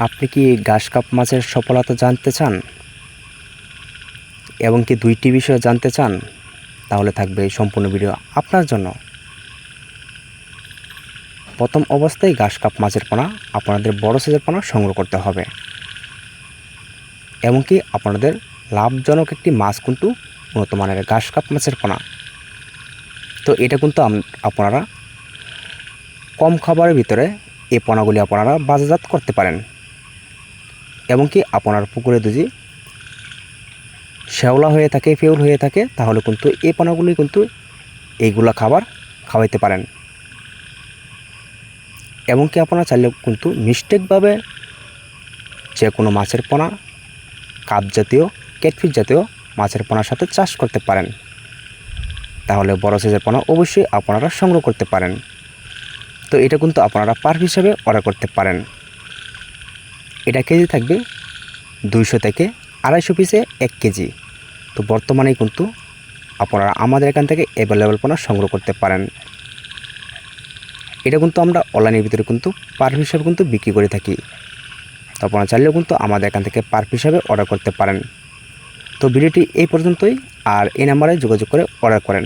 আপনি কি ঘাস কাপ মাছের সফলতা জানতে চান এবং কি 2টি বিষয় জানতে চান? তাহলে থাকবে এই সম্পূর্ণ ভিডিও আপনার জন্য। প্রথম অবস্থায় ঘাস কাপ মাছের পোনা আপনাদের বড় সাইজের পোনা সংগ্রহ করতে হবে এবং কি আপনাদের লাভজনক একটি মাছ কিন্তু উন্নত মানের ঘাস কাপ মাছের পোনা। তো এটা কিন্তু আপনারা কম খাবারের ভিতরে এই পোনাগুলি আপনারা বাজারজাত করতে পারেন এবং কি আপনার পুকুরে যদি শ্যাওলা হয়ে থাকে, ফেউল হয়ে থাকে, তাহলে কিন্তু এই পোনাগুলি কিন্তু এইগুলা খাবার খাওয়াইতে পারেন এবং কি আপনারা চাইলে কিন্তু মিস্টেকভাবে যে কোনো মাছের পোনা, কাপ জাতীয়, ক্যাটফিশ জাতীয় মাছের পোনার সাথে চাষ করতে পারেন। তাহলে বড় সাইজের পোনা অবশ্যই আপনারা সংগ্রহ করতে পারেন। তো এটা কিন্তু আপনারা পার হিসাবে অর্ডার করতে পারেন। এটা কেজি থাকবে 200 থেকে 250 পিসে 1 কেজি। তো বর্তমানে কিন্তু আপনারা আমাদের এখান থেকে অ্যাভেলেবেল পোনা সংগ্রহ করতে পারেন। এটা কিন্তু আমরা অনলাইনের ভিতরে কিন্তু পার হিসাবে কিন্তু বিক্রি করে থাকি। তো আপনারা চাইলেও কিন্তু আমাদের এখান থেকে পার হিসাবে অর্ডার করতে পারেন। তো ভিডিওটি এই পর্যন্তই, আর এই নাম্বারে যোগাযোগ করে অর্ডার করেন।